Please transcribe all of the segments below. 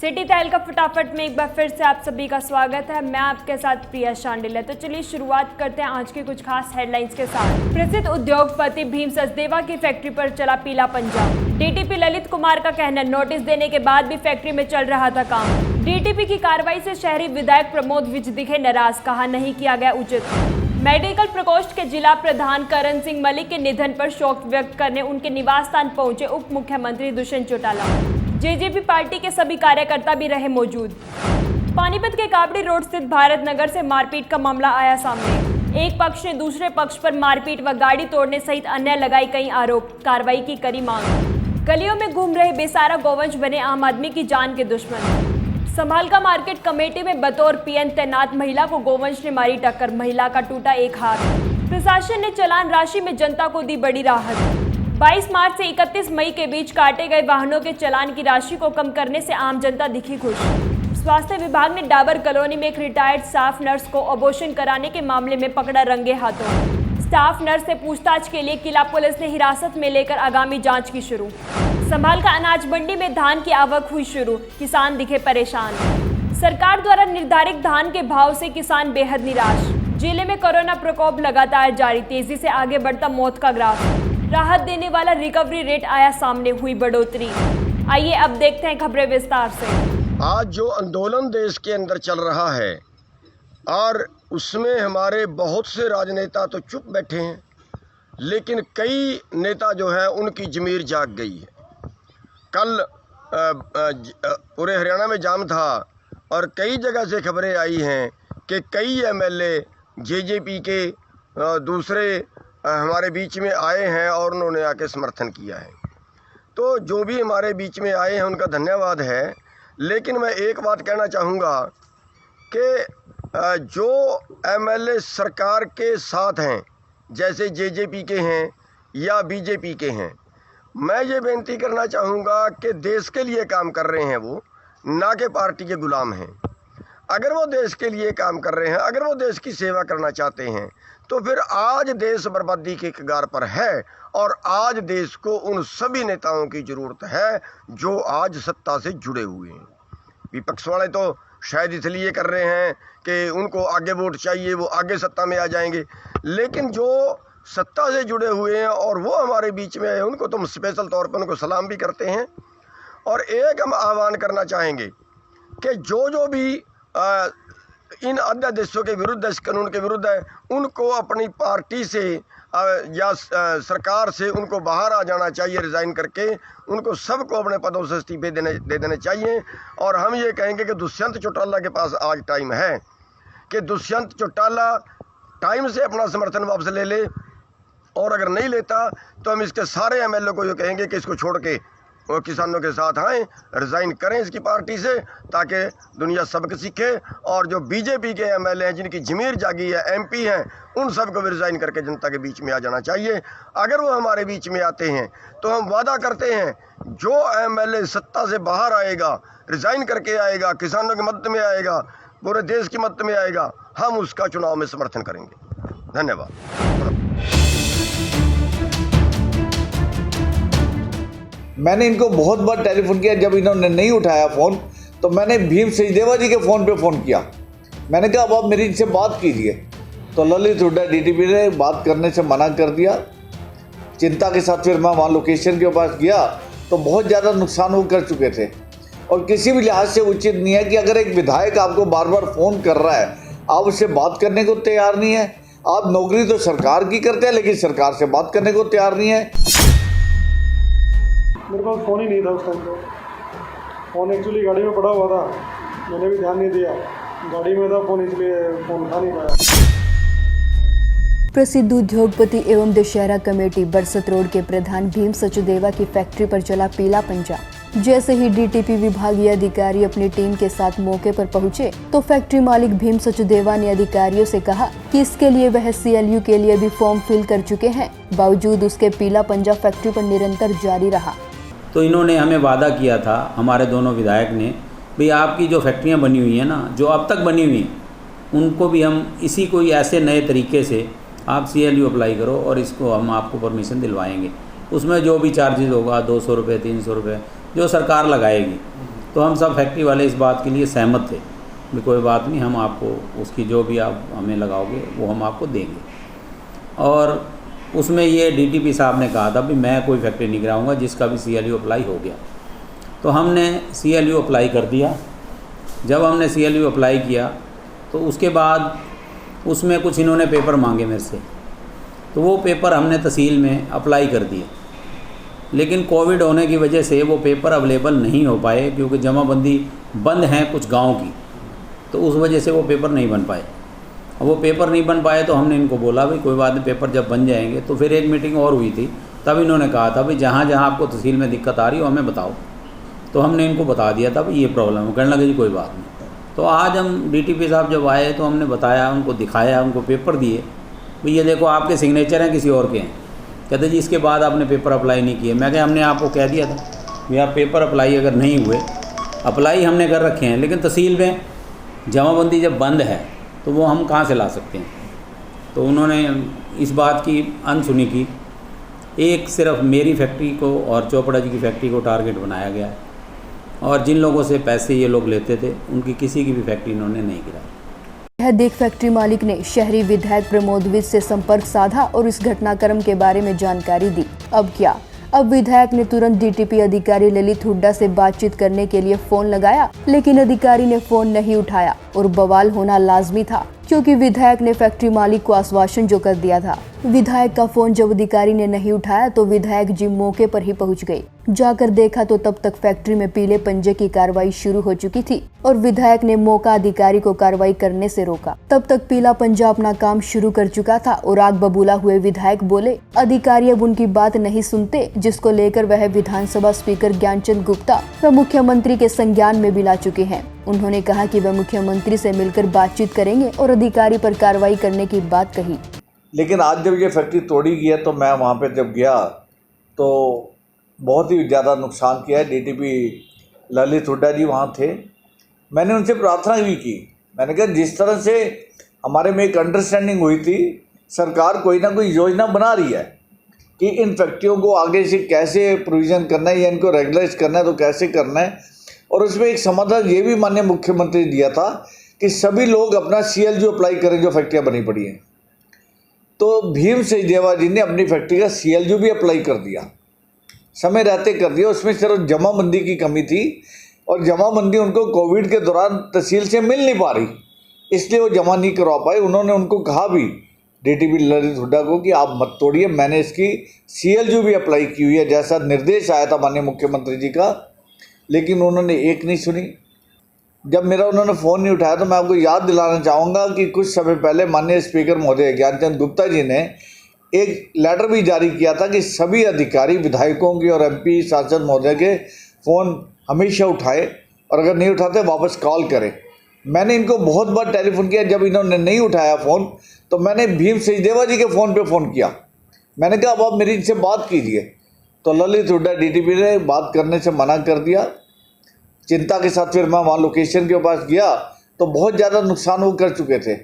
City tile का फटाफट में एक बार फिर से आप सभी का स्वागत है। मैं आपके साथ प्रिया शांडिल्य। तो चलिए शुरुआत करते हैं आज के कुछ खास हेडलाइंस के साथ। प्रसिद्ध उद्योगपति भीम सचदेवा की फैक्ट्री पर चला पीला पंजा। डीटीपी ललित कुमार का कहना, नोटिस देने के बाद भी फैक्ट्री में चल रहा था काम। डीटीपी की कार्रवाई से शहरी विधायक प्रमोद विज दिखे नाराज, कहा नहीं किया गया उचित। मेडिकल प्रकोष्ठ के जिला प्रधान करण सिंह मलिक के निधन पर शोक व्यक्त करने उनके निवास स्थान पहुंचे उप मुख्यमंत्री दुष्यंत चौटाला। जेजेपी पार्टी के सभी कार्यकर्ता भी रहे मौजूद। पानीपत के काबड़ी रोड स्थित भारत नगर से मारपीट का मामला आया सामने। एक पक्ष ने दूसरे पक्ष पर मारपीट व गाड़ी तोड़ने सहित अन्य लगाई कई आरोप, कार्रवाई की करी मांग। गलियों में घूम रहे बेसहारा गौवंश बने आम आदमी की जान के दुश्मन। संभालका मार्केट कमेटी में बतौर पीएन तैनात महिला को गौवंश ने मारी टक्कर, महिला का टूटा एक हाथ। प्रशासन ने चालान राशि में जनता को दी बड़ी राहत। 22 मार्च से 31 मई के बीच काटे गए वाहनों के चालान की राशि को कम करने से आम जनता दिखी खुश। स्वास्थ्य विभाग ने डाबर कॉलोनी में एक रिटायर्ड स्टाफ नर्स को अबॉर्शन कराने के मामले में पकड़ा रंगे हाथों। स्टाफ नर्स से पूछताछ के लिए किला पुलिस ने हिरासत में लेकर आगामी जांच की शुरू। संभालका अनाज मंडी में धान की आवक हुई शुरू, किसान दिखे परेशान। सरकार द्वारा निर्धारित धान के भाव से किसान बेहद निराश। जिले में कोरोना प्रकोप लगातार जारी, तेजी से आगे बढ़ता मौत का ग्राफ। राहत देने वाला रिकवरी रेट आया सामने, हुई बढ़ोतरी। आइए अब देखते हैं खबरें विस्तार से। आज जो आंदोलन देश के अंदर चल रहा है और उसमें हमारे बहुत से राजनेता तो चुप बैठे हैं, लेकिन कई नेता जो है उनकी ज़मीर जाग गई है। कल पूरे हरियाणा में जाम था और कई जगह से खबरें आई हैं कि कई एमएलए जेजेपी के दूसरे हमारे बीच में आए हैं और उन्होंने आके समर्थन किया है। तो जो भी हमारे बीच में आए हैं उनका धन्यवाद है, लेकिन मैं एक बात कहना चाहूँगा कि जो एमएलए सरकार के साथ हैं, जैसे जेजेपी के हैं या बीजेपी के हैं, मैं ये बेनती करना चाहूँगा कि देश के लिए काम कर रहे हैं वो, ना कि पार्टी के गुलाम हैं। अगर वो देश के लिए काम कर रहे हैं, अगर वो देश की सेवा करना चाहते हैं, तो फिर आज देश बर्बादी के कगार पर है और आज देश को उन सभी नेताओं की ज़रूरत है जो आज सत्ता से जुड़े हुए हैं। विपक्ष वाले तो शायद इसलिए कर रहे हैं कि उनको आगे वोट चाहिए, वो आगे सत्ता में आ जाएंगे, लेकिन जो सत्ता से जुड़े हुए हैं और वो हमारे बीच में आए, उनको तो हम स्पेशल तौर पर उनको सलाम भी करते हैं। और एक हम आह्वान करना चाहेंगे कि जो भी इन अध्यादेशों के विरुद्ध, इस कानून के विरुद्ध है, उनको अपनी पार्टी से या सरकार से उनको बाहर आ जाना चाहिए, रिज़ाइन करके उनको सबको अपने पदों से इस्तीफे दे देने चाहिए। और हम ये कहेंगे कि दुष्यंत चौटाला के पास आज टाइम है कि दुष्यंत चौटाला टाइम से अपना समर्थन वापस ले ले, और अगर नहीं लेता तो हम इसके सारे एमएलए को ये कहेंगे कि इसको छोड़ के वो किसानों के साथ आएँ, रिज़ाइन करें इसकी पार्टी से, ताकि दुनिया सबक सीखे। और जो बीजेपी के एमएलए हैं जिनकी ज़मीर जागी है, एमपी हैं, उन सब को भी रिज़ाइन करके जनता के बीच में आ जाना चाहिए। अगर वो हमारे बीच में आते हैं तो हम वादा करते हैं जो एमएलए सत्ता से बाहर आएगा, रिज़ाइन करके आएगा, किसानों की मदद में आएगा, पूरे देश की मदद में आएगा, हम उसका चुनाव में समर्थन करेंगे। धन्यवाद। मैंने इनको बहुत बार टेलीफोन किया, जब इन्होंने नहीं उठाया फ़ोन तो मैंने भीम सचदेवा जी के फ़ोन पे फ़ोन किया। मैंने कहा अब आप मेरी इनसे बात कीजिए, तो ललित हुड्डा डीटीपी ने बात करने से मना कर दिया। चिंता के साथ फिर मैं वहाँ लोकेशन के पास गया तो बहुत ज़्यादा नुकसान वो कर चुके थे। और किसी भी लिहाज से उचित नहीं है कि अगर एक विधायक आपको बार बार फ़ोन कर रहा है, आप उससे बात करने को तैयार नहीं है। आप नौकरी तो सरकार की करते हैं, लेकिन सरकार से बात करने को तैयार नहीं है। मेरे पास फ़ोन ही नहीं था उस टाइम पे। फ़ोन एक्चुअली गाड़ी में पड़ा हुआ था, मैंने भी ध्यान नहीं दिया, गाड़ी में था फ़ोन, इसलिए फ़ोन उठा नहीं पाया। प्रसिद्ध उद्योगपति एवं दशहरा कमेटी बरसत रोड के प्रधान भीम सचदेवा की फैक्ट्री पर चला पीला पंजा। जैसे ही डीटीपी विभागीय अधिकारी अपनी टीम के साथ मौके पर पहुंचे तो फैक्ट्री मालिक भीम सचदेवा ने अधिकारियों से कहा कि इसके लिए वह सीएलयू के लिए भी फॉर्म फिल कर चुके हैं। बावजूद उसके पीला पंजा फैक्ट्री पर निरंतर जारी रहा। तो इन्होंने हमें वादा किया था, हमारे दोनों विधायक ने, भाई आपकी जो फैक्ट्रियाँ बनी हुई हैं ना, जो अब तक बनी हुई हैं, उनको भी हम इसी कोई ऐसे नए तरीके से आप सीएलयू अप्लाई करो और इसको हम आपको परमिशन दिलवाएंगे। उसमें जो भी चार्जेस होगा 200 रुपये 300 रुपये जो सरकार लगाएगी, तो हम सब फैक्ट्री वाले इस बात के लिए सहमत थे भी कोई बात नहीं, हम आपको उसकी जो भी आप हमें लगाओगे वो हम आपको देंगे। और उसमें ये डीटीपी साहब ने कहा था भी मैं कोई फैक्ट्री नहीं गिराऊंगा, जिसका भी CLU अप्लाई हो गया। तो हमने CLU अप्लाई कर दिया। जब हमने CLU अप्लाई किया तो उसके बाद उसमें कुछ इन्होंने पेपर मांगे मेरे से, तो वो पेपर हमने तहसील में अप्लाई कर दिए। लेकिन कोविड होने की वजह से वो पेपर अवेलेबल नहीं हो पाए, क्योंकि जमाबंदी बंद हैं कुछ गांव की, तो उस वजह से वो पेपर नहीं बन पाए। अब वो पेपर नहीं बन पाए तो हमने इनको बोला भाई कोई बात नहीं, पेपर जब बन जाएंगे। तो फिर एक मीटिंग और हुई थी, तब इन्होंने कहा था भाई जहाँ जहाँ आपको तहसील में दिक्कत आ रही हो हमें बताओ। तो हमने इनको बता दिया था भाई ये प्रॉब्लम है। कहने लगे जी कोई बात नहीं। तो आज हम DTP साहब जब आए तो हमने बताया, उनको दिखाया, उनको पेपर दिए, भाई ये देखो आपके सिग्नेचर हैं किसी और के हैं। कहते जी इसके बाद आपने पेपर अप्लाई नहीं किए। मैं कहा हमने आपको कह दिया था भाई आप पेपर अप्लाई अगर नहीं हुए, अप्लाई हमने कर रखे हैं, लेकिन तहसील में जमाबंदी जब बंद है तो वो हम कहाँ से ला सकते हैं। तो उन्होंने इस बात की अनसुनी की। एक सिर्फ मेरी फैक्ट्री को और चोपड़ा जी की फैक्ट्री को टारगेट बनाया गया है, और जिन लोगों से पैसे ये लोग लेते थे उनकी किसी की भी फैक्ट्री इन्होंने नहीं गिराई। यह देख फैक्ट्री मालिक ने शहरी विधायक प्रमोद विज से संपर्क साधा और इस घटनाक्रम के बारे में जानकारी दी। अब क्या? अब विधायक ने तुरंत DTP अधिकारी ललित हुड्डा से बातचीत करने के लिए फोन लगाया, लेकिन अधिकारी ने फोन नहीं उठाया और बवाल होना लाजमी था, क्योंकि विधायक ने फैक्ट्री मालिक को आश्वासन जो कर दिया था। विधायक का फोन जब अधिकारी ने नहीं उठाया तो विधायक जी मौके पर ही पहुंच गए। जाकर देखा तो तब तक फैक्ट्री में पीले पंजे की कार्रवाई शुरू हो चुकी थी और विधायक ने मौका अधिकारी को कार्रवाई करने से रोका। तब तक पीला पंजा अपना काम शुरू कर चुका था और आग बबूला हुए विधायक बोले अधिकारी अब उनकी बात नहीं सुनते, जिसको लेकर वह विधानसभा स्पीकर ज्ञानचंद गुप्ता व मुख्यमंत्री के संज्ञान में भी ला चुके हैं। उन्होंने कहा कि वह मुख्यमंत्री से मिलकर बातचीत करेंगे और अधिकारी पर कार्रवाई करने की बात कही। लेकिन आज जब ये फैक्ट्री तोड़ी गई है तो मैं वहाँ पे जब गया तो बहुत ही ज़्यादा नुकसान किया है। DTP ललित हुड्डा जी वहाँ थे। मैंने उनसे प्रार्थना भी की। मैंने कहा जिस तरह से हमारे में एक अंडरस्टैंडिंग हुई थी, सरकार कोई ना कोई योजना बना रही है कि इन फैक्ट्रियों को आगे से कैसे प्रोविज़न करना है या इनको रेगुलाइज करना है तो कैसे करना है। और उसमें एक समाधान ये भी माननीय मुख्यमंत्री ने दिया था कि सभी लोग अपना CLU अप्लाई करें जो फैक्ट्रियाँ बनी पड़ी हैं। तो भीम सचदेवा जी ने अपनी फैक्ट्री का CLU भी अप्लाई कर दिया, समय रहते कर दिया। उसमें सिर्फ जमाबंदी की कमी थी और जमाबंदी उनको कोविड के दौरान तहसील से मिल नहीं पा रही, इसलिए वो जमा नहीं करवा पाए। उन्होंने उनको कहा भी DTP ललित हुड्डा को कि आप मत तोड़िए, मैंने इसकी CLU भी अप्लाई की हुई है, जैसा निर्देश आया था माननीय मुख्यमंत्री जी का, लेकिन उन्होंने एक नहीं सुनी। जब मेरा उन्होंने फ़ोन नहीं उठाया तो मैं आपको याद दिलाना चाहूँगा कि कुछ समय पहले माननीय स्पीकर महोदय ज्ञानचंद गुप्ता जी ने एक लेटर भी जारी किया था कि सभी अधिकारी विधायकों की और MP सांसद महोदय के फ़ोन हमेशा उठाए और अगर नहीं उठाते वापस कॉल करें। मैंने इनको बहुत बार टेलीफोन किया, जब इन्होंने नहीं उठाया फ़ोन तो मैंने भीम सचदेवा जी के फ़ोन पे फ़ोन किया। मैंने कहा अब आप मेरी इनसे बात कीजिए, तो ललित हुड्डा DTP ने बात करने से मना कर दिया। चिंता के साथ फिर मैं वहाँ लोकेशन के पास गया तो बहुत ज़्यादा नुकसान वो कर चुके थे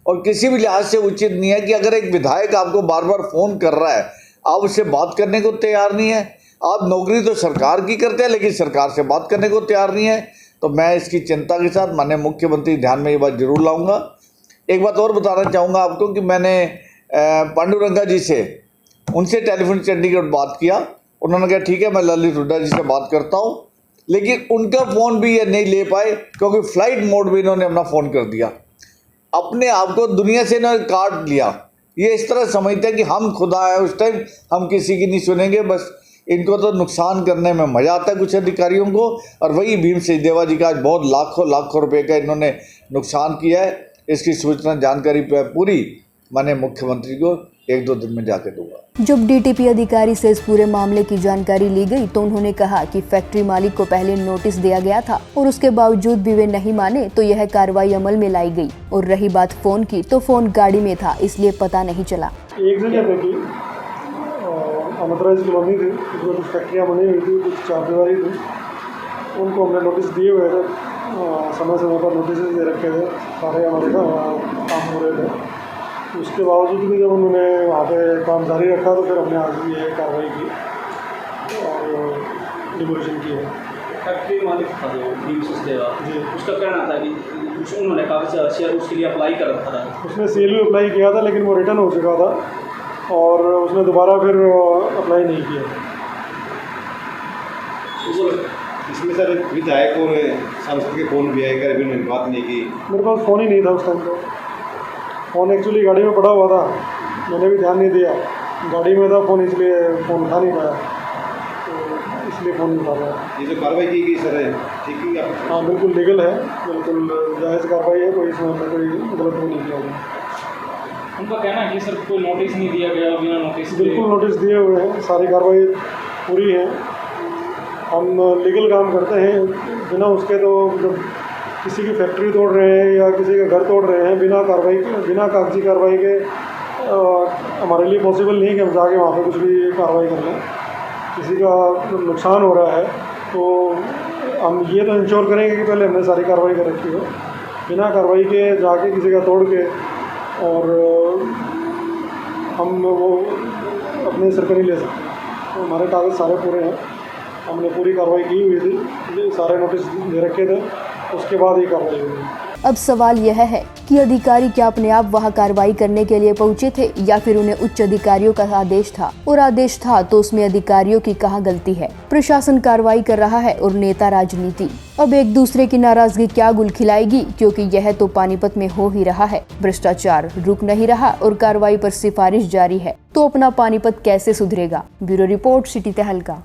और किसी भी लिहाज से उचित नहीं है कि अगर एक विधायक आपको बार बार फ़ोन कर रहा है, आप उससे बात करने को तैयार नहीं है। आप नौकरी तो सरकार की करते हैं लेकिन सरकार से बात करने को तैयार नहीं है। तो मैं इसकी चिंता के साथ माननीय मुख्यमंत्री ध्यान में ये बात जरूर लाऊंगा। एक बात और बताना चाहूँगा आपको कि मैंने पांडुरंगा जी से उनसे टेलीफोन चंडीगढ़ बात किया। उन्होंने कहा ठीक है मैं ललित हुड्डा जी से बात करता हूँ, लेकिन उनका फ़ोन भी ये नहीं ले पाए क्योंकि फ़्लाइट मोड में इन्होंने अपना फ़ोन कर दिया। अपने आप को दुनिया से इन्होंने काट लिया। ये इस तरह समझते हैं कि हम खुदा हैं, उस टाइम हम किसी की नहीं सुनेंगे। बस इनको तो नुकसान करने में मज़ा आता है कुछ अधिकारियों को। और वही भीम सचदेवा जी का आज बहुत लाखों रुपए का इन्होंने नुकसान किया है। इसकी सूचना जानकारी पूरी माननीय मुख्यमंत्री को 1-2 दिन में जाके दूंगा। जब DTP अधिकारी से इस पूरे मामले की जानकारी ली गई तो उन्होंने कहा कि फैक्ट्री मालिक को पहले नोटिस दिया गया था और उसके बावजूद भी वे नहीं माने तो यह कार्रवाई अमल में लाई गई। और रही बात फोन की, तो फोन गाड़ी में था इसलिए पता नहीं चला। एक जगह पे की अमृतराज कॉलोनी थी, उसमें कुछ फैक्ट्रियाँ बनी हुई थी, कुछ चारदीवारी थी, उनको हमने नोटिस दिए हुए थे। समय समय पर नोटिस दे रखे थे, सारे हमारे काम हो रहे थे। उसके बावजूद भी जब उन्होंने वहाँ पे काम जारी रखा तो फिर हमने आज भी ये कार्रवाई की और डिमोलिशन की है। फैक्ट्री मालिक था जो भीम सचदेवा, उसका कहना था कि उन्होंने कागज शेयर उसके लिए अप्लाई कर रखा था। उसने CLU अप्लाई किया था लेकिन वो रिटर्न हो चुका था और उसने दोबारा फिर अप्लाई नहीं किया। इसमें सर विधायक और सांसद के फ़ोन भी आए, अभी उन्होंने बात नहीं की। मेरे पास फ़ोन ही नहीं था उस टाइम पर। फ़ोन एक्चुअली गाड़ी में पड़ा हुआ था, मैंने भी ध्यान नहीं दिया, गाड़ी में था फ़ोन, इसलिए फ़ोन उठा नहीं पाया, तो इसलिए फ़ोन नहीं उठा पाया। ये जो कार्रवाई की गई सर ठीक है? हाँ बिल्कुल लीगल है, बिल्कुल जायज़ कार्रवाई है, कोई इसमें कोई गलत वो नहीं किया गया। उनका कहना है कि सर कोई नोटिस नहीं दिया गया, बिना नोटिस बिल्कुल नोटिस दिए हुए हैं, सारी कार्रवाई पूरी है। हम लीगल काम करते हैं, बिना उसके तो जब किसी की फैक्ट्री तोड़ रहे हैं या किसी का घर तोड़ रहे हैं बिना कागजी कार्रवाई के हमारे लिए पॉसिबल नहीं कि हम जाके वहाँ पे कुछ भी कार्रवाई कर लें। किसी का नुकसान हो रहा है तो हम ये तो इंश्योर करेंगे कि पहले हमने सारी कार्रवाई कर रखी हो, बिना कार्रवाई के जाके किसी का तोड़ के और हम वो अपने सिर पर नहीं ले सकते। तो हमारे कागज़ सारे पूरे हैं, हमने पूरी कार्रवाई की हुई थी, सारे नोटिस दे रखे थे, उसके बाद ही कार्रवाई हुई। अब सवाल यह है कि अधिकारी क्या अपने आप वहां कार्रवाई करने के लिए पहुंचे थे या फिर उन्हें उच्च अधिकारियों का आदेश था, और आदेश था तो उसमें अधिकारियों की कहाँ गलती है। प्रशासन कार्रवाई कर रहा है और नेता राजनीति। अब एक दूसरे की नाराजगी क्या गुल खिलाएगी, क्योंकि यह तो पानीपत में हो ही रहा है। भ्रष्टाचार रुक नहीं रहा और कार्रवाई पर सिफारिश जारी है, तो अपना पानीपत कैसे सुधरेगा। ब्यूरो रिपोर्ट, सिटी तहलका।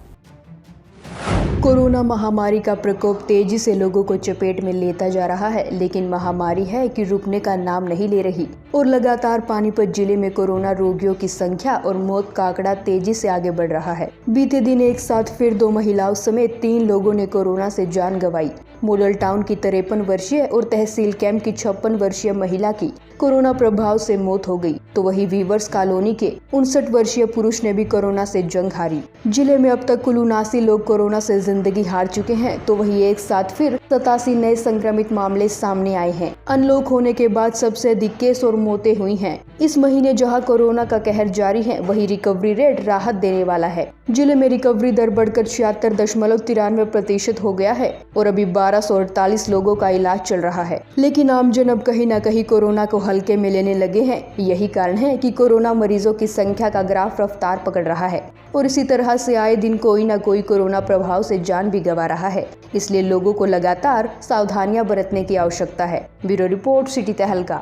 कोरोना महामारी का प्रकोप तेजी से लोगों को चपेट में लेता जा रहा है, लेकिन महामारी है कि रुकने का नाम नहीं ले रही और लगातार पानीपत जिले में कोरोना रोगियों की संख्या और मौत का आंकड़ा तेजी से आगे बढ़ रहा है। बीते दिन एक साथ फिर 2 महिलाओं समेत 3 लोगों ने कोरोना से जान गंवाई। मॉडल टाउन की 53 वर्षीय और तहसील कैंप की 56 वर्षीय महिला की कोरोना प्रभाव से मौत हो गई, तो वही वीवर्स कॉलोनी के 59 वर्षीय पुरुष ने भी कोरोना से जंग हारी। जिले में अब तक कुल 79 लोग कोरोना से जिंदगी हार चुके हैं, तो वही एक साथ फिर 87 नए संक्रमित मामले सामने आए हैं। अनलॉक होने के बाद सबसे अधिक केस और मौतें हुई हैं। इस महीने जहां कोरोना का कहर जारी है, वही रिकवरी रेट राहत देने वाला है। जिले में रिकवरी दर बढ़कर 76.93% हो गया है और अभी 1248 लोगों का इलाज चल रहा है। लेकिन आमजन अब कहीं न कहीं कोरोना को हल्के में लेने लगे हैं। यही कारण है कि कोरोना मरीजों की संख्या का ग्राफ रफ्तार पकड़ रहा है और इसी तरह से आए दिन कोई न कोई कोरोना प्रभाव से जान भी गंवा रहा है। इसलिए लोगों को लगातार सावधानियां बरतने की आवश्यकता है। ब्यूरो रिपोर्ट, सिटी तहलका।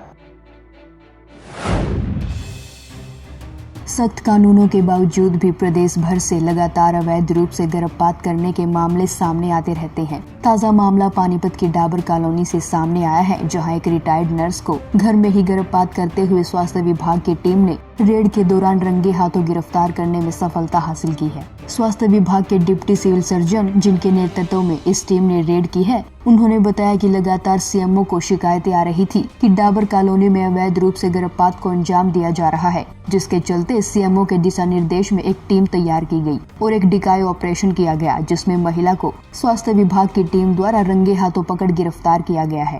सख्त कानूनों के बावजूद भी प्रदेश भर से लगातार अवैध रूप से गर्भपात करने के मामले सामने आते रहते हैं। ताज़ा मामला पानीपत की डाबर कॉलोनी से सामने आया है, जहां एक रिटायर्ड नर्स को घर में ही गर्भपात करते हुए स्वास्थ्य विभाग की टीम ने रेड के दौरान रंगे हाथों गिरफ्तार करने में सफलता हासिल की है। स्वास्थ्य विभाग के डिप्टी सिविल सर्जन, जिनके नेतृत्व में इस टीम ने रेड की है, उन्होंने बताया कि लगातार सीएमओ को शिकायतें आ रही थी कि डाबर कॉलोनी में अवैध रूप से गर्भपात को अंजाम दिया जा रहा है, जिसके चलते सीएमओ के दिशा निर्देश में एक टीम तैयार की गई और एक डिकाई ऑपरेशन किया गया, जिसमें महिला को स्वास्थ्य विभाग की टीम द्वारा रंगे हाथों पकड़ गिरफ्तार किया गया है।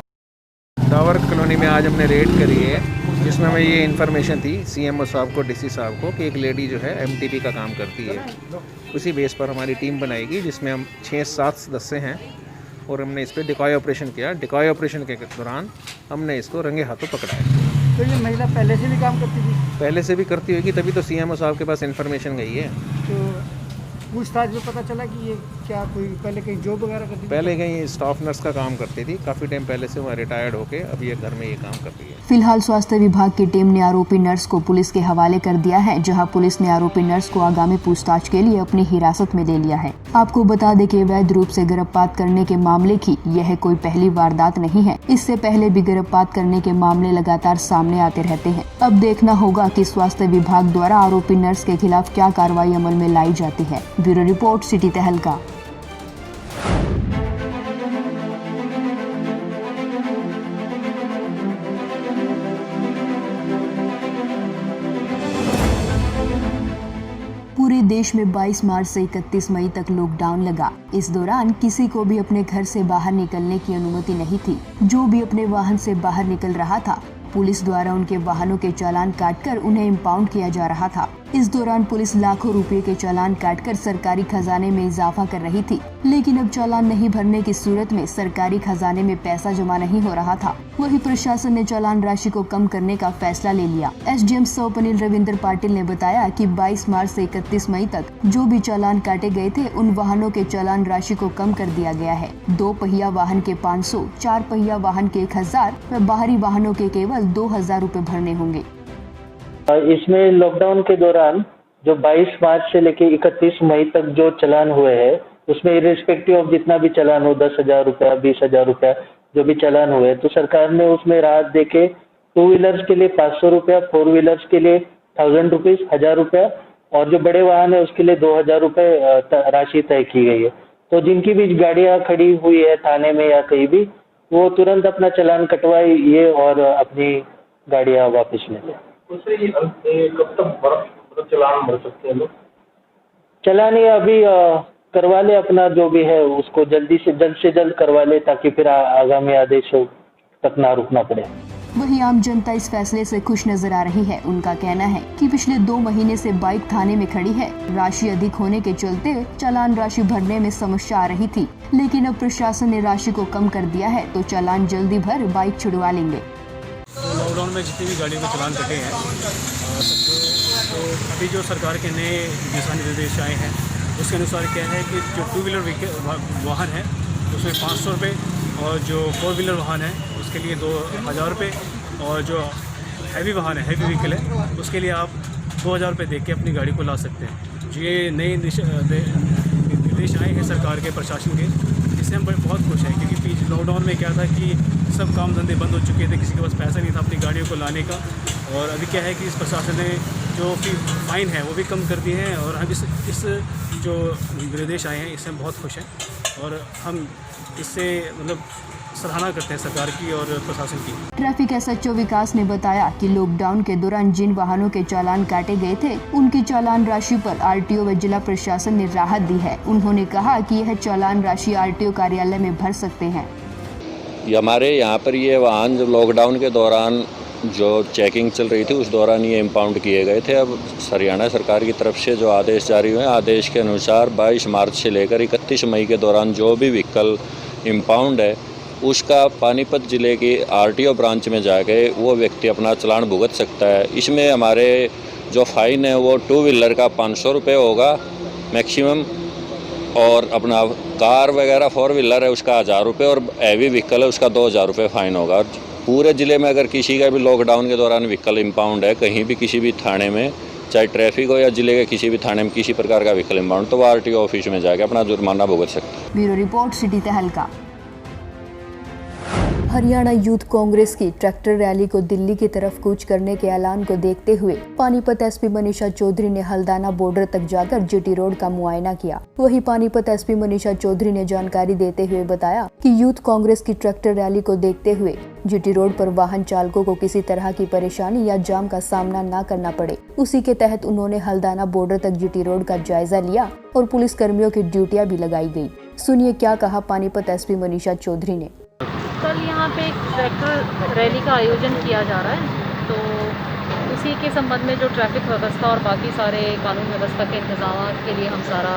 डाबर कॉलोनी में आज हमने रेड करी है, जिसमें हमें ये इन्फॉर्मेशन थी सीएमओ साहब को, डीसी साहब को, कि एक लेडी जो है एमटीपी का काम करती है। उसी बेस पर हमारी टीम बनाएगी, जिसमें हम 6-7 सदस्य हैं और हमने इस पर डिकॉय ऑपरेशन किया। डिकॉय ऑपरेशन के दौरान हमने इसको रंगे हाथों पकड़ा है। तो ये महिला पहले से भी काम करती थी? पहले से भी करती होगी, तभी तो सीएमओ साहब के पास इन्फॉर्मेशन गई है। तो पूछताछ में पता चला कि ये क्या कोई पहले कहीं जॉब वगैरह करती थी? पहले कहीं स्टाफ नर्स का काम करती थी, काफ़ी टाइम पहले से वह रिटायर्ड होके अब ये घर में ये काम कर रही है। फिलहाल स्वास्थ्य विभाग की टीम ने आरोपी नर्स को पुलिस के हवाले कर दिया है, जहां पुलिस ने आरोपी नर्स को आगामी पूछताछ के लिए अपनी हिरासत में ले लिया है। आपको बता दें कि अवैध रूप से गर्भपात करने के मामले की यह कोई पहली वारदात नहीं है। इससे पहले भी गर्भपात करने के मामले लगातार सामने आते रहते हैं। अब देखना होगा कि स्वास्थ्य विभाग द्वारा आरोपी नर्स के खिलाफ क्या कार्रवाई अमल में लाई जाती है। ब्यूरो रिपोर्ट, सिटी तहलका। पूरे देश में 22 मार्च से 31 मई तक लॉकडाउन लगा। इस दौरान किसी को भी अपने घर से बाहर निकलने की अनुमति नहीं थी। जो भी अपने वाहन से बाहर निकल रहा था, पुलिस द्वारा उनके वाहनों के चालान काटकर उन्हें इम्पाउंड किया जा रहा था। इस दौरान पुलिस लाखों रुपए के चालान काटकर सरकारी खजाने में इजाफा कर रही थी, लेकिन अब चालान नहीं भरने की सूरत में सरकारी खजाने में पैसा जमा नहीं हो रहा था। वहीं प्रशासन ने चालान राशि को कम करने का फैसला ले लिया। एसडीएम सौपनिल रविंद्र पाटिल ने बताया कि 22 मार्च से 31 मई तक जो भी चालान काटे गए थे उन वाहनों के चालान राशि को कम कर दिया गया है। 2 पहिया वाहन के 500, 4 पहिया वाहन के 1000 व बाहरी वाहनों के केवल 2000 रूपए भरने होंगे। इसमें लॉकडाउन के दौरान जो 22 मार्च से लेकर 31 मई तक जो चालान हुए हैं उसमें इर्रिस्पेक्टिव ऑफ जितना भी चालान हो, 10,000 रुपया, 20,000 रुपया जो भी चालान हुए, तो सरकार ने उसमें राहत देके 2 व्हीलर्स के लिए 500 रुपया, 4 व्हीलर्स के लिए 1000 रुपीज, 1000 रुपया, और जो बड़े वाहन है उसके लिए 2000 रुपये राशि तय की गई है। तो जिनकी भी गाड़ियाँ खड़ी हुई है थाने में या कहीं भी, वो तुरंत अपना चालान कटवाइए और अपनी गाड़ियाँ वापस ले लें। कब तक चालान भर सकते हैं लोग? चालान ये अभी करवा ले, अपना जो भी है उसको जल्द से जल्द करवा ले, ताकि फिर आगामी आदेशों तक ना रुकना पड़े। वहीं आम जनता इस फैसले से खुश नजर आ रही है। उनका कहना है कि पिछले 2 महीने से बाइक थाने में खड़ी है, राशि अधिक होने के चलते चालान राशि भरने में समस्या आ रही थी, लेकिन अब प्रशासन ने राशि को कम कर दिया है तो चालान जल्दी भर बाइक छुड़वा लेंगे। लॉकडाउन में जितनी भी गाड़ियों के चालान कटे हैं तो अभी जो सरकार के नए दिशा निर्देश आए हैं उसके अनुसार क्या है कि जो 2 व्हीलर वाहन है उसमें 500 रुपये, और जो 4 व्हीलर वाहन है उसके लिए 2000 रुपये, और जो हैवी वाहन है, हैवी व्हीकल है, उसके लिए आप 2000 रुपये दे के अपनी गाड़ी को ला सकते हैं। जो ये नए निर्देश आए हैं सरकार के प्रशासन के, इससे हम बहुत खुश हैं, क्योंकि लॉकडाउन में क्या था कि सब काम धंधे बंद हो चुके थे, किसी के पास पैसा नहीं था अपनी गाड़ियों को लाने का। और अभी क्या है कि इस प्रशासन ने जो फाइन है वो भी कम कर दिए हैं, और हम इस जो निर्देश आए हैं इससे हम बहुत खुश हैं, और हम इससे मतलब सराहना करते हैं सरकार की और प्रशासन की। ट्रैफिक एसएचओ विकास ने बताया कि लॉकडाउन के दौरान जिन वाहनों के चालान काटे गए थे उनकी चालान राशि पर आरटीओ व जिला प्रशासन ने राहत दी है। उन्होंने कहा कि यह चालान राशि आरटीओ कार्यालय में भर सकते हैं। हमारे यहाँ पर ये वाहन जो लॉकडाउन के दौरान जो चेकिंग चल रही थी उस दौरान ये इम्पाउंड किए गए थे। अब हरियाणा सरकार की तरफ से जो आदेश जारी हुए, आदेश के अनुसार 22 मार्च से लेकर 31 मई के दौरान जो भी व्हीकल इम्पाउंड है उसका पानीपत ज़िले की आरटीओ ब्रांच में जाके वो व्यक्ति अपना चालान भुगत सकता है। इसमें हमारे जो फ़ाइन है वो 2 व्हीलर का 500 रुपये होगा मैक्सिमम, और अपना कार वगैरह 4 व्हीलर है उसका 1000 रुपये, और हैवी व्हीकल है उसका 2000 रुपये फ़ाइन होगा। पूरे ज़िले में अगर किसी का भी लॉकडाउन के दौरान व्हीकल इम्पाउंड है कहीं भी किसी भी थाने में, चाहे ट्रैफिक हो या जिले के किसी भी थाने में किसी प्रकार का व्हीकल इम्पाउंड, तो वो आरटीओ ऑफिस में जाके अपना जुर्माना भुगत सकता है। ब्यूरो रिपोर्ट, सिटी तहलका। हरियाणा यूथ कांग्रेस की ट्रैक्टर रैली को दिल्ली की तरफ कूच करने के ऐलान को देखते हुए पानीपत एसपी मनीषा चौधरी ने हल्दाना बॉर्डर तक जाकर जीटी रोड का मुआयना किया। वहीं पानीपत एसपी मनीषा चौधरी ने जानकारी देते हुए बताया कि यूथ कांग्रेस की ट्रैक्टर रैली को देखते हुए जीटी रोड पर वाहन चालकों को किसी तरह की परेशानी या जाम का सामना न करना पड़े, उसी के तहत उन्होंने हल्दाना बॉर्डर तक जीटी रोड का जायजा लिया और पुलिस कर्मियों की ड्यूटियां भी लगाई गई। सुनिए क्या कहा पानीपत एसपी मनीषा चौधरी ने। कल यहाँ पे एक ट्रैक्टर रैली का आयोजन किया जा रहा है, तो उसी के संबंध में जो ट्रैफिक व्यवस्था और बाकी सारे कानून व्यवस्था के इंतजाम के लिए हम सारा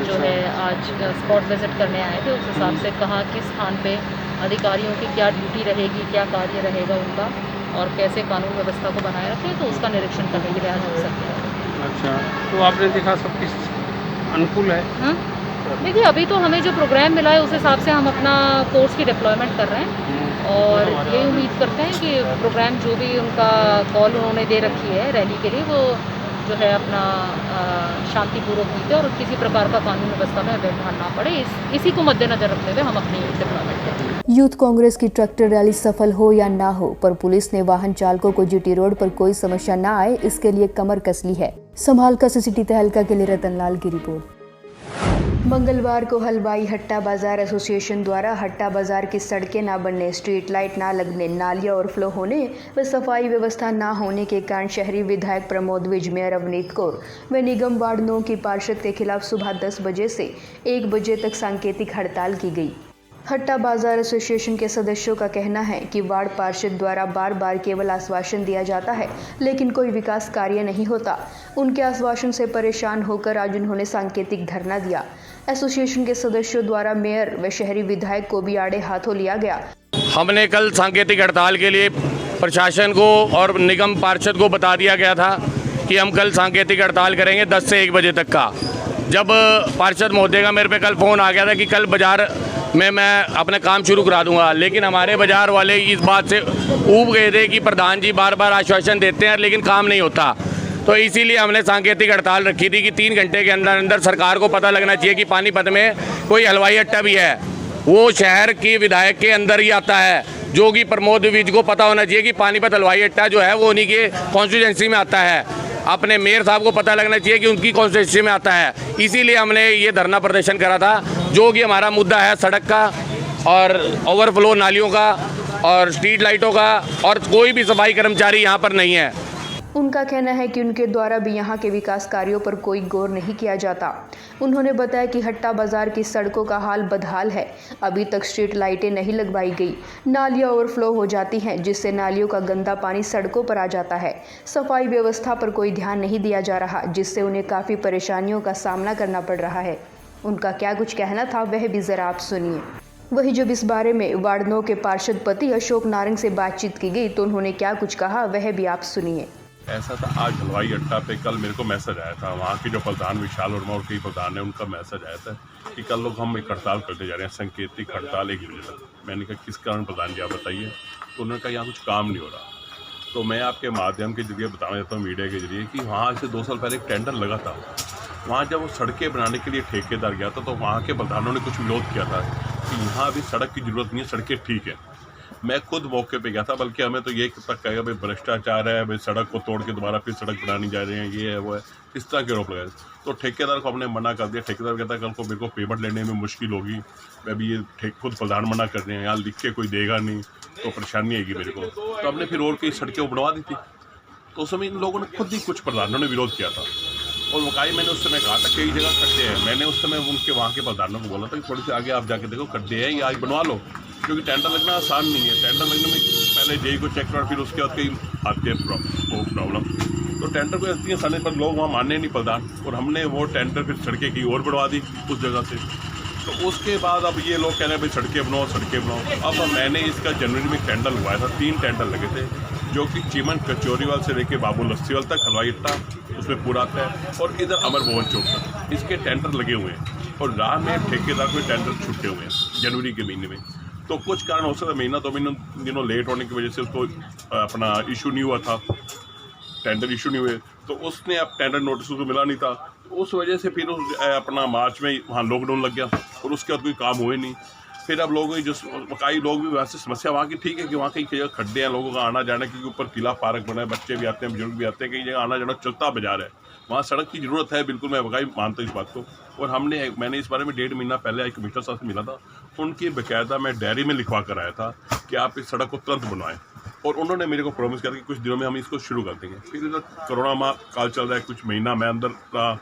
जो है आज स्पॉट विजिट करने आए थे। उस हिसाब से कहाँ किस स्थान पे अधिकारियों की क्या ड्यूटी रहेगी, क्या कार्य रहेगा उनका, और कैसे कानून व्यवस्था को बनाए रखें, तो उसका निरीक्षण करने के लिए आज हम सकते हैं। अच्छा, तो आपने देखा सब कुछ अनुकूल है? देखिए, अभी तो हमें जो प्रोग्राम मिला है उस हिसाब से हम अपना फोर्स की डिप्लॉयमेंट कर रहे हैं, और ये उम्मीद करते हैं कि प्रोग्राम जो भी उनका कॉल उन्होंने दे रखी है रैली के लिए, वो जो है अपना शांतिपूर्वक बीते और किसी प्रकार का कानून व्यवस्था में व्यवधान ना पड़े, इसी को मद्देनजर रखते हुए हम अपनी डिप्लॉयमेंट करें। यूथ कांग्रेस की ट्रैक्टर रैली सफल हो या ना हो, पर पुलिस ने वाहन चालकों को जीटी रोड पर कोई समस्या न आए इसके लिए कमर कस ली है। संभाल का सिटी तहलका के लिए रतनलाल की रिपोर्ट। मंगलवार को हलवाई हट्टा बाजार एसोसिएशन द्वारा हट्टा बाजार की सड़कें न बनने, स्ट्रीट लाइट न लगने, नालियां ओवरफ्लो होने व सफाई व्यवस्था न होने के कारण शहरी विधायक प्रमोद विज, मेयर अवनीत कौर व निगम वार्ड 9 की पार्षद के खिलाफ सुबह 10 बजे से 1 बजे तक सांकेतिक हड़ताल की गई। हट्टा बाजार एसोसिएशन के सदस्यों का कहना है कि वार्ड पार्षद द्वारा बार बार केवल आश्वासन दिया जाता है, लेकिन कोई विकास कार्य नहीं होता। उनके आश्वासन से परेशान होकर आज उन्होंने सांकेतिक धरना दिया। एसोसिएशन के सदस्यों द्वारा मेयर व शहरी विधायक को भी आड़े हाथों लिया गया। हमने कल सांकेतिक हड़ताल के लिए प्रशासन को और निगम पार्षद को बता दिया गया था कि हम कल सांकेतिक हड़ताल करेंगे 10 से 1 बजे तक का। जब पार्षद महोदय का मेरे पे कल फ़ोन आ गया था कि कल बाज़ार में मैं अपने काम शुरू करा दूंगा, लेकिन हमारे बाज़ार वाले इस बात से ऊब गए थे कि प्रधान जी बार बार आश्वासन देते हैं लेकिन काम नहीं होता। तो इसीलिए हमने सांकेतिक हड़ताल रखी थी कि 3 घंटे के अंदर अंदर सरकार को पता लगना चाहिए कि पानीपत में कोई हलवाई अड्डा भी है, वो शहर की विधायक के अंदर ही आता है, जो कि प्रमोद द्विवेदी को पता होना चाहिए कि पानीपत हलवाई अड्डा जो है वो उन्हीं के कॉन्स्टिट्यूंसी में आता है। अपने मेयर साहब को पता लगना चाहिए कि उनकी कॉन्स्टिट्यूंसी में आता है। इसीलिए हमने ये धरना प्रदर्शन करा था, जो कि हमारा मुद्दा है सड़क का और ओवरफ्लो नालियों का और स्ट्रीट लाइटों का, और कोई भी सफाई कर्मचारी यहाँ पर नहीं है। उनका कहना है कि उनके द्वारा भी यहाँ के विकास कार्यों पर कोई गौर नहीं किया जाता। उन्होंने बताया कि हट्टा बाजार की सड़कों का हाल बदहाल है, अभी तक स्ट्रीट लाइटें नहीं लगवाई गई, नालियाँ ओवरफ्लो हो जाती हैं जिससे नालियों का गंदा पानी सड़कों पर आ जाता है। सफाई व्यवस्था पर कोई ध्यान नहीं दिया जा रहा, जिससे उन्हें काफ़ी परेशानियों का सामना करना पड़ रहा है। उनका क्या कुछ कहना था वह भी ज़रा आप सुनिए। वही जब इस बारे में वार्ड 9 के पार्षद पति अशोक नारंग से बातचीत की गई तो उन्होंने क्या कुछ कहा वह भी आप सुनिए। ऐसा था, आज हलवाई अड्डा पे कल मेरे को मैसेज आया था, वहाँ के जो प्रधान विशाल वर्मा और कई प्रधान है उनका मैसेज आया था कि कल लोग हम एक हड़ताल करते जा रहे हैं, सांकेतिक हड़ताल 1 बजे तक। मैंने कहा किस कारण प्रधान जी आप बताइए, तो उन्होंने कहा यहाँ कुछ काम नहीं हो रहा। तो मैं आपके माध्यम के जरिए बताना चाहता हूँ, मीडिया के जरिए, कि वहाँ से 2 साल पहले एक टेंडर लगा था। वहाँ जब वो सड़कें बनाने के लिए ठेकेदार गया था तो वहाँ के प्रधानों ने कुछ विरोध किया था कि यहाँ अभी सड़क की ज़रूरत नहीं है, सड़कें ठीक है। मैं खुद मौके पे गया था, बल्कि हमें तो ये तक कहेगा भाई भ्रष्टाचार है, भाई सड़क को तोड़ के दोबारा फिर सड़क बनानी जा रही है, ये है वो है, इस तरह के आरोप लगाए। तो ठेकेदार को हमने मना कर दिया। ठेकेदार कहता है कल को मेरे को पेमेंट लेने में मुश्किल होगी, मैं भी ये खुद प्रधान मना कर रहे हैं, यहाँ लिख के कोई देगा नहीं तो परेशानी आएगी मेरे को। तो हमने फिर और कई सड़कें बनवा दी थी। तो उस समय इन लोगों ने खुद ही कुछ प्रधानों ने विरोध किया था और वकाई मैंने उस समय कहा था कई जगह खड्डे हैं। मैंने उस समय उनके वहाँ के प्रधानों को बोला था कि थोड़ी सी आगे आप जाके देखो खड्डे हैं, ये आज बनवा लो, क्योंकि टेंडर लगना आसान नहीं है। टेंडर लगने में पहले जेई को चेक करो, फिर उसके बाद कई आती है प्रॉब्लम। तो टेंडर को इतनी आसानी पर लोग वहाँ मानने नहीं प्रधान, और हमने वो टेंडर फिर सड़कें की और बढ़वा दी उस जगह से। तो उसके बाद अब ये लोग कह रहे हैं भाई सड़कें बनाओ, सड़कें बनाओ। अब मैंने इसका जनवरी में टेंडर लगवाया था, 3 टेंडर लगे थे, जो कि चीमन कचौरीवाल से लेके बाबू लस्सीवाल तक हलवाई अड्डा उसमें पूरा आता है, और इधर अमर भवन चौक तक इसके टेंडर लगे हुए हैं। और राह में ठेकेदार के टेंडर छूटे हुए हैं जनवरी के महीने में। तो कुछ कारण हो सकता है, महीना 2 महीने दिनों लेट होने की वजह से उसको अपना इशू नहीं हुआ था, टेंडर इशू नहीं हुए, तो उसने अब टेंडर नोटिस उसको मिला नहीं था। उस वजह से फिर अपना मार्च में वहाँ लॉकडाउन लग गया और उसके बाद कोई काम हुए नहीं। फिर अब लोग जो कई लोग भी वैसे समस्या वहाँ की ठीक है कि वहाँ कई जगह खड्डे हैं, लोगों का आना जाना, क्योंकि ऊपर किला पार्क बना है, बच्चे भी आते हैं, बुजुर्ग भी आते हैं, कई जगह आना जाना चलता बाजार है, वहाँ सड़क की ज़रूरत है। बिल्कुल मैं वकाई मानता हूँ इस बात को। और मैंने इस बारे में 1.5 महीना पहले एक कमिश्नर साहब से मिला था, उनकी बाकायदा मैं डायरी में लिखवा कर आया था कि आप इस सड़क को तुरंत बनवाएं, और उन्होंने मेरे को प्रॉमिस किया कि कुछ दिनों में हम इसको शुरू कर देंगे। फिर इधर कोरोना माह काल चल रहा है, कुछ महीना मैं अंदर रहा,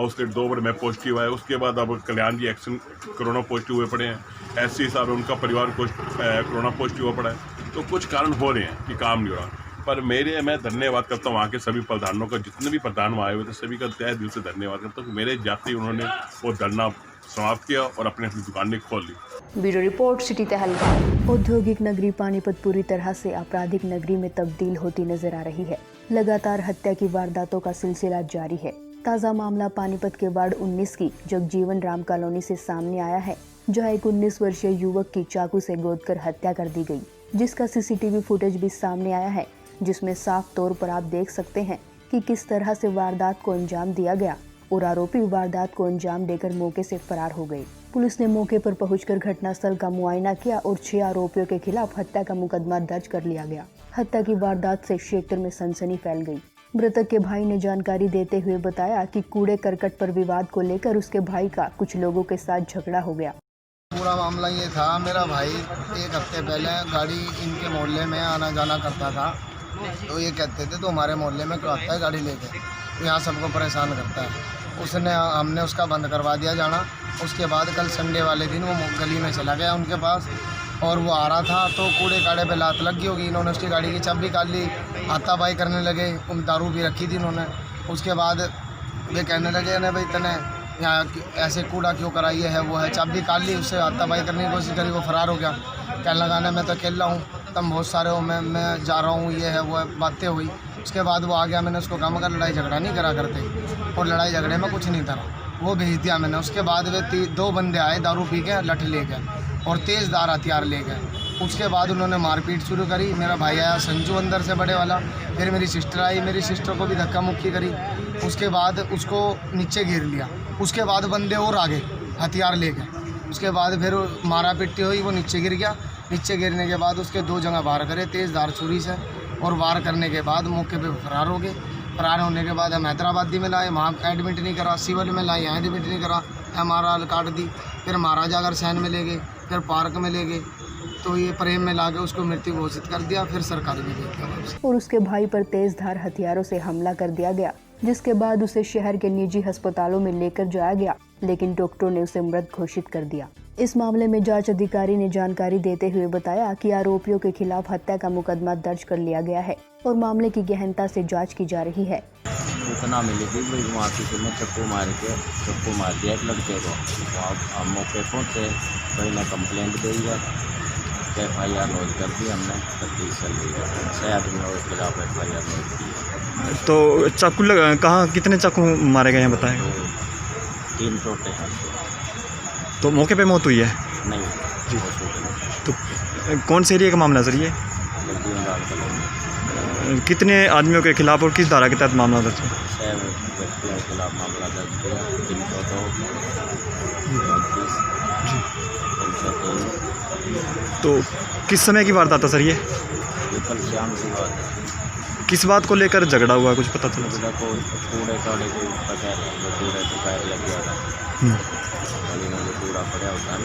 आउटलेट 2 बार मैं पॉजिटिव आया। उसके बाद अब कल्याण जी एक्शन कोरोना पॉजिटिव हुए पड़े हैं, एससी साहब उनका परिवार कोरोना पॉजिटिव हुआ पड़ा है। तो कुछ कारण हो रहे हैं कि काम नहीं हो रहा, पर मैं धन्यवाद करता हूँ वहाँ के सभी प्रधानों का, जितने भी प्रधान वहाँ आए हुए थे सभी का तहे दिल से धन्यवाद करता हूँ कि मेरे जाते ही उन्होंने वो धरना समाप्त किया और अपनी दुकानें खोल ली। ब्यूरो रिपोर्ट, सिटी तहलका। औद्योगिक नगरी पानीपत पूरी तरह से आपराधिक नगरी में तब्दील होती नजर आ रही है। लगातार हत्या की वारदातों का सिलसिला जारी है। ताज़ा मामला पानीपत के वार्ड 19 की जगजीवन राम कॉलोनी से सामने आया है, जहां एक 19 वर्षीय युवक की चाकू से गोदकर हत्या कर दी गई, जिसका सीसीटीवी फुटेज भी सामने आया है, जिसमें साफ तौर पर आप देख सकते हैं कि किस तरह से वारदात को अंजाम दिया गया और आरोपी वारदात को अंजाम देकर मौके से फरार हो गए। पुलिस ने मौके पर पहुंचकर घटनास्थल का मुआयना किया और 6 आरोपियों के खिलाफ हत्या का मुकदमा दर्ज कर लिया गया। हत्या की वारदात से क्षेत्र में सनसनी फैल गई। मृतक के भाई ने जानकारी देते हुए बताया कि कूड़े करकट पर विवाद को लेकर उसके भाई का कुछ लोगों के साथ झगड़ा हो गया। पूरा मामला ये था, मेरा भाई 1 हफ्ते पहले गाड़ी इनके मोहल्ले में आना जाना करता था, तो ये कहते थे तो हमारे मोहल्ले में क्यों आता है गाड़ी लेके, तो यहाँ सबको परेशान करता है। उसने हमने उसका बंद करवा दिया जाना। उसके बाद कल संडे वाले दिन वो गली में चला गया उनके पास और वो आ रहा था तो कूड़े काड़े पे लात लग गई होगी। इन्होंने उसकी गाड़ी की चाबी निकाल ली, हाथापाई करने लगे। दारू भी रखी थी इन्होंने। उसके बाद वे कहने लगे ना भाई तने यहाँ ऐसे कूड़ा क्यों करा, ये है वो है। चाबी निकाल ली, उससे हाथापाई करने की कोशिश करी, वो फरार हो गया। कहने लगा ना मैं तो अकेला हूँ, तुम बहुत सारे हो, मैं जा रहा हूँ, ये है वो है, बातें हुई। उसके बाद वो आ गया। मैंने उसको कहा मगर लड़ाई झगड़ा नहीं करा करते और लड़ाई झगड़े में कुछ नहीं था, वो भेज दिया मैंने। उसके बाद वे 2 बंदे आए दारू पी के, लठ ले गए और तेज़धार हथियार ले गए। उसके बाद उन्होंने मारपीट शुरू करी। मेरा भाई आया संजू अंदर से बड़े वाला, फिर मेरी सिस्टर आई, मेरी सिस्टर को भी धक्का मुक्की करी। उसके बाद उसको नीचे गिर लिया। उसके बाद बंदे और आगे हथियार ले गए। उसके बाद फिर मारा पिट्टी हुई, वो नीचे गिर गया। नीचे गिरने के बाद उसके 2 जगह वार करे तेज़धार छुरी से और वार करने के बाद मौके पे फरार हो गए। फरार होने के बाद हम हैदराबादी में लाए, वहाँ एडमिट नहीं करा। सिविल में लाए, यहाँ एडमिट नहीं करा, MRI काट दी। फिर महाराजा अगर सैन में ले गए, फिर पार्क में ले गए, तो ये प्रेम में ला के उसको मृत्यु घोषित कर दिया। फिर सरकारी में दे दिया और उसके भाई पर तेजधार हथियारों से हमला कर दिया गया, जिसके बाद उसे शहर के निजी अस्पतालों में लेकर जाया गया, लेकिन डॉक्टरों ने उसे मृत घोषित कर दिया। इस मामले में जांच अधिकारी ने जानकारी देते हुए बताया कि आरोपियों के खिलाफ हत्या का मुकदमा दर्ज कर लिया गया है और मामले की गहनता से जांच की जा रही है। सूचना मिली थी भाई वहाँ किसी ने चप्पू मार दिया एक लड़के को। हम मौके पहुँचे, भाई ने कंप्लेंट दी है, FIR लॉन्च कर दी हमने, 25 चल रही है। 6 आदमियों के खिलाफ FIR लॉन्च की है। तो चाकू कहाँ कितने चाकू मारे गए हैं बताएं? 3 टोटे। तो मौके पे मौत हुई है? नहीं जी। तो कौन से एरिया का मामला सर ये? कितने आदमियों के खिलाफ और किस धारा के तहत मामला दर्ज है? 6 व्यक्तियों के खिलाफ मामला दर्ज किया। 302 तो किस समय की वारदात था सर ये? कल शाम की बात है। किस बात को लेकर झगड़ा हुआ, कुछ पता चला? कूड़े काड़े को पकड़ कूड़े को पैर लग गया था, गली में जो कूड़ा पड़ा होता है।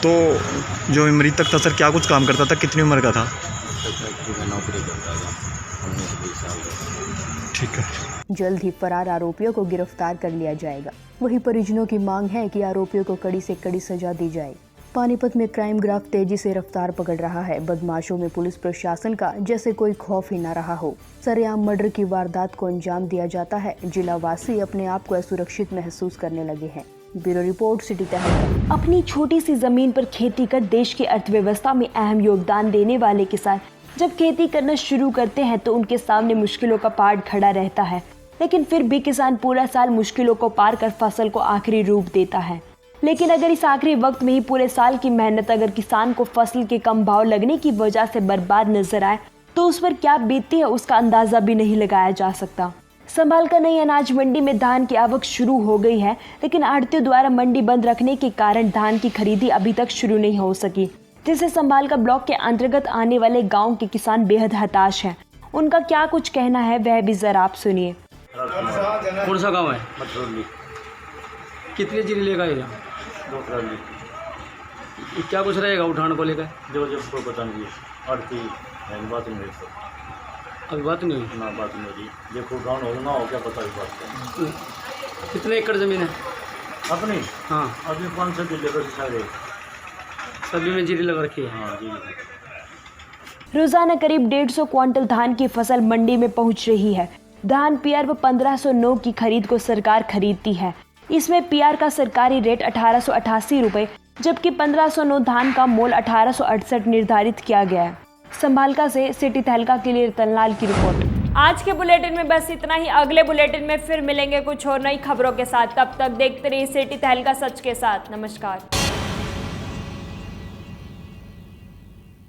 तो जो मृतक था सर क्या कुछ काम करता था, कितनी उम्र का था? फैक्ट्री में नौकरी करता था, 19-20 साल का। ठीक है। जल्द ही फरार आरोपियों को गिरफ्तार कर लिया जाएगा। वहीं परिजनों की मांग है कि आरोपियों को कड़ी से कड़ी सजा दी जाए। पानीपत में क्राइम ग्राफ तेजी से रफ्तार पकड़ रहा है। बदमाशों में पुलिस प्रशासन का जैसे कोई खौफ ही न रहा हो। सरेआम मर्डर की वारदात को अंजाम दिया जाता है। जिला वासी अपने आप को असुरक्षित महसूस करने लगे हैं। ब्यूरो रिपोर्ट, सिटी तहलका। अपनी छोटी सी जमीन पर खेती कर देश की अर्थव्यवस्था में अहम योगदान देने वाले किसान जब खेती करना शुरू करते हैं तो उनके सामने मुश्किलों का पहाड़ खड़ा रहता है, लेकिन फिर भी किसान पूरा साल मुश्किलों को पार कर फसल को आखिरी रूप देता है। लेकिन अगर इस आखिरी वक्त में ही पूरे साल की मेहनत अगर किसान को फसल के कम भाव लगने की वजह से बर्बाद नजर आए तो उस पर क्या बीतती है उसका अंदाजा भी नहीं लगाया जा सकता। संभाल का नई अनाज मंडी में धान की आवक शुरू हो गई है, लेकिन आढ़तियों द्वारा मंडी बंद रखने के कारण धान की खरीदी अभी तक शुरू नहीं हो सकी, जिससे संभाल का ब्लॉक के अंतर्गत आने वाले गाँव के किसान बेहद हताश हैं। उनका क्या कुछ कहना है वह भी जरा आप सुनिए। कौन सा गाँव है? कितने जीरी लेगा ये? 2 ट्राली। क्या कुछ रहेगा उठाने को लेकर? जो कोई पता नहीं है, आड़ती बात नहीं है। अभी बात नहीं हुई ना, बात नहीं हुई। देखो गाँव हो ना हो क्या पता इस बात का। कितने एकड़ ज़मीन है अपनी? हाँ, अभी 500 किले का सारे सभी में जीरी लगा रखी है। हाँ जी। रोजाना करीब 150 क्विंटल धान की फसल मंडी में पहुंच रही है। धान पीआर व 1509 की खरीद को सरकार खरीदती है। इसमें पीआर का सरकारी रेट 1888 रुपए, जबकि 1509 धान का मोल 1868 निर्धारित किया गया है। संभालका से सिटी तहलका के लिए रतनलाल की रिपोर्ट। आज के बुलेटिन में बस इतना ही। अगले बुलेटिन में फिर मिलेंगे कुछ और नई खबरों के साथ। तब तक देखते रहिए सिटी तहलका, सच के साथ। नमस्कार।